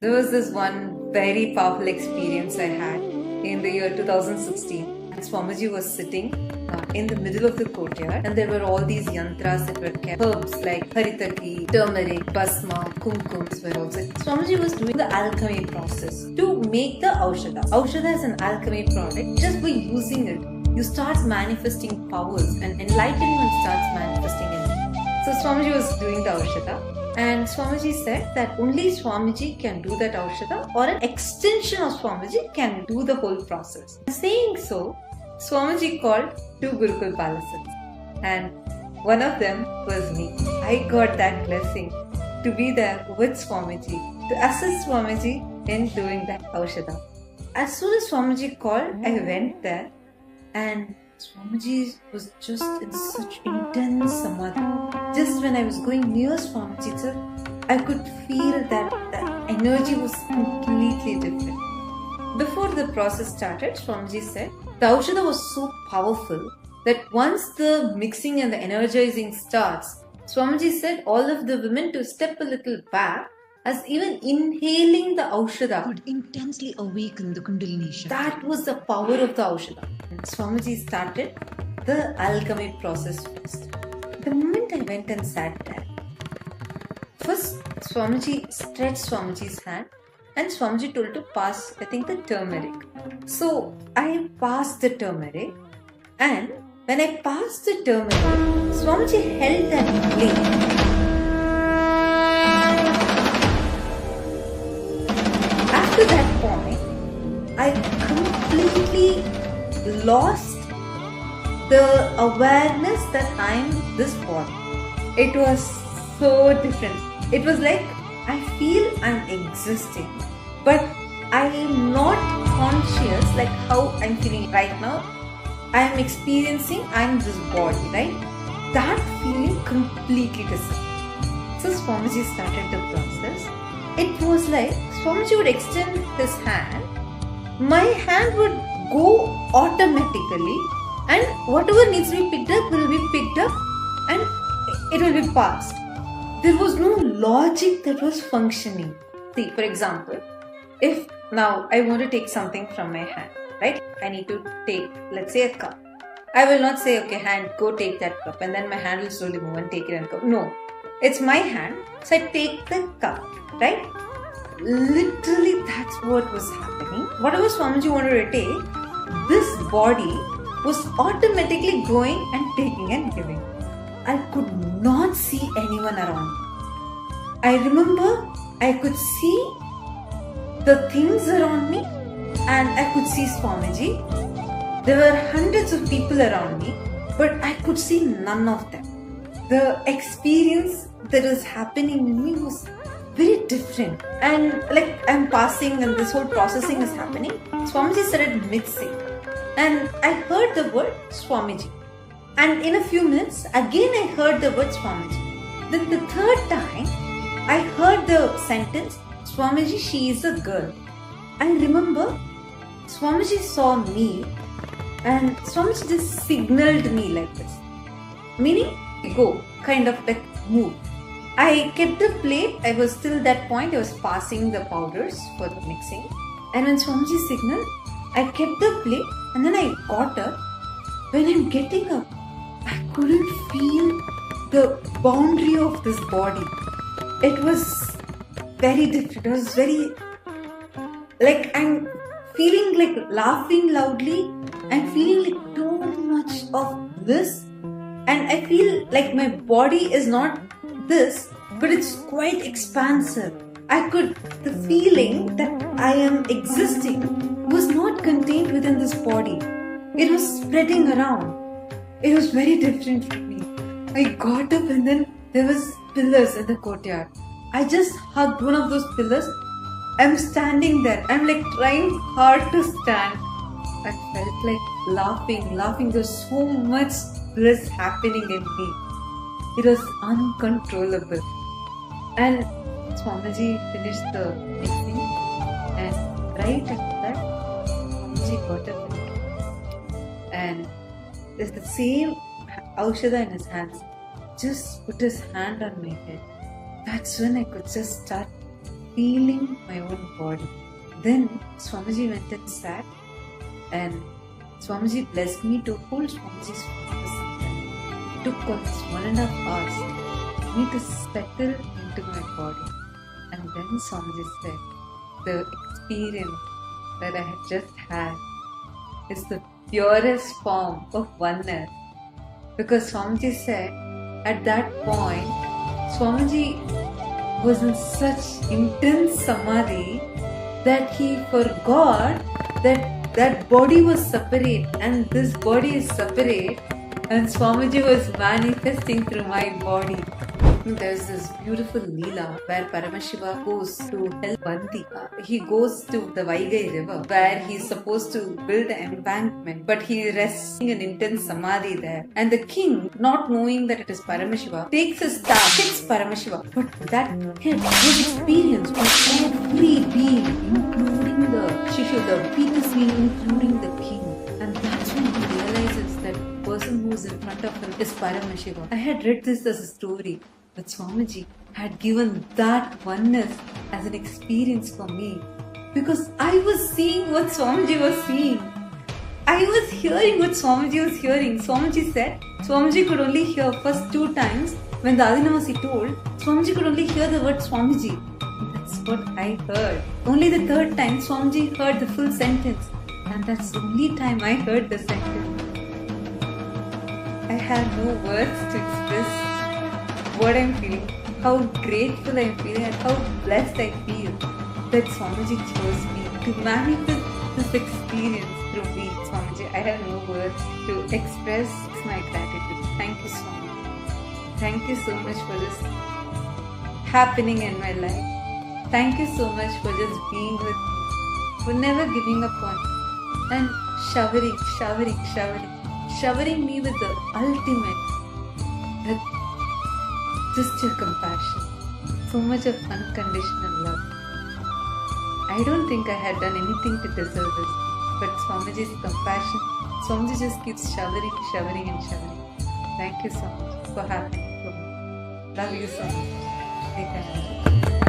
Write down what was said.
There was this one very powerful experience I had in the year 2016. And Swamiji was sitting in the middle of the courtyard, and there were all these yantras that were kept. Herbs like haritaki, turmeric, basma, kumkums were also. Swamiji was doing the alchemy process to make the Aushadha. Aushadha is an alchemy product. Just by using it, you start manifesting powers and enlightenment starts manifesting in it. So Swamiji was doing the Aushadha. And Swamiji said that only Swamiji can do that Aushadha, or an extension of Swamiji can do the whole process. Saying so, Swamiji called two Gurukul palaces, and one of them was me. I got that blessing to be there with Swamiji, to assist Swamiji in doing that Aushadha. As soon as Swamiji called, I went there, and Swamiji was just in such intense Samadhi. Just when I was going near Swamiji, sir, I could feel that the energy was completely different. Before the process started, Swamiji said, the Aushadha was so powerful that once the mixing and the energizing starts, Swamiji said all of the women to step a little back, as even inhaling the Aushadha could intensely awaken the Kundalini. That was the power of the Aushadha. And Swamiji started the alchemy process first. The moment I went and sat there, first Swamiji stretched Swamiji's hand and Swamiji told to pass, I think, the turmeric. So I passed the turmeric, and when I passed the turmeric, Swamiji held that flame. After that point, I completely lost the awareness that I am this body. It was so different. It was like I feel I'm existing, but I am not conscious like how I'm feeling right now. I am experiencing I'm this body, right? That feeling completely disappeared. So Swamiji started the process. It was like Swamiji would extend his hand, my hand would go automatically, and whatever needs to be picked up will be picked up and it will be passed. There was no logic that was functioning. See, for example, if now I want to take something from my hand, right? I need to take, let's say, a cup. I will not say, okay, hand, go take that cup, and then my hand will slowly move and take it and go. No, it's my hand, so I take the cup, right? Literally, that's what was happening. Whatever Swamiji wanted to take, this body was automatically going and taking and giving. I could not see anyone around me. I remember I could see the things around me, and I could see Swamiji. There were hundreds of people around me, but I could see none of them. The experience that was happening in me was very different, and like I'm passing and this whole processing is happening. Swamiji started mixing, and I heard the word Swamiji, and in a few minutes again I heard the word Swamiji. Then the third time I heard the sentence, Swamiji, she is a girl. I remember Swamiji saw me and Swamiji just signaled me like this, meaning go, kind of like move. I kept the plate. I was still that point, I was passing the powders for the mixing, and when Swamiji signaled, I kept the plate, and then I got up. When I'm getting up, I couldn't feel the boundary of this body. It was very different. It was very, like I'm feeling like laughing loudly. I'm feeling like too much of this, and I feel like my body is not this, but it's quite expansive. The feeling that I am existing was not contained within this body. It was spreading around. It was very different for me. I got up, and then there was pillars in the courtyard. I just hugged one of those pillars. I'm standing there. I'm like trying hard to stand. I felt like laughing. There's so much bliss happening in me. It was uncontrollable. And Swamiji finished the mixing, and right after that, Swamiji got up and there's the same Aushadha in his hands. Just put his hand on my head. That's when I could just start feeling my own body. Then Swamiji went and sat, and Swamiji blessed me to hold Swamiji's feet for some time. It took almost 1.5 hours for me to settle into my body. And then Swamiji said, the experience that I had just had is the purest form of oneness. Because Swamiji said, at that point, Swamiji was in such intense Samadhi that he forgot that body was separate and this body is separate, and Swamiji was manifesting through my body. There's this beautiful Leela where Paramashiva goes to help Bandi. He goes to the Vaigai river where he's supposed to build an embankment, but he rests in intense Samadhi there. And the king, not knowing that it is Paramashiva, takes a staff, hits Paramashiva. But that hit was experienced by every being, including the Shishu, the weakest being, including the king. And that's when he realizes that the person who is in front of him is Paramashiva. I had read this as a story, but Swamiji had given that oneness as an experience for me, because I was seeing what Swamiji was seeing. I was hearing what Swamiji was hearing. Swamiji said Swamiji could only hear first 2 times when the Adinamasi told, Swamiji could only hear the word Swamiji. That's what I heard. Only the 3rd time Swamiji heard the full sentence, and that's the only time I heard the sentence. I had no words to express what I'm feeling, how grateful I'm feeling, and how blessed I feel that Swamiji chose me to manifest this experience through me. Swamiji, I have no words to express my gratitude. Thank you, Swamiji. Thank you so much for this happening in my life. Thank you so much for just being with me, for never giving up on me, and showering me with the ultimate, just your compassion, so much of unconditional love. I don't think I had done anything to deserve this, but Swamiji's compassion, Swamiji just keeps showering. Thank you so much for happening for me. Love you so much. Nithyananda.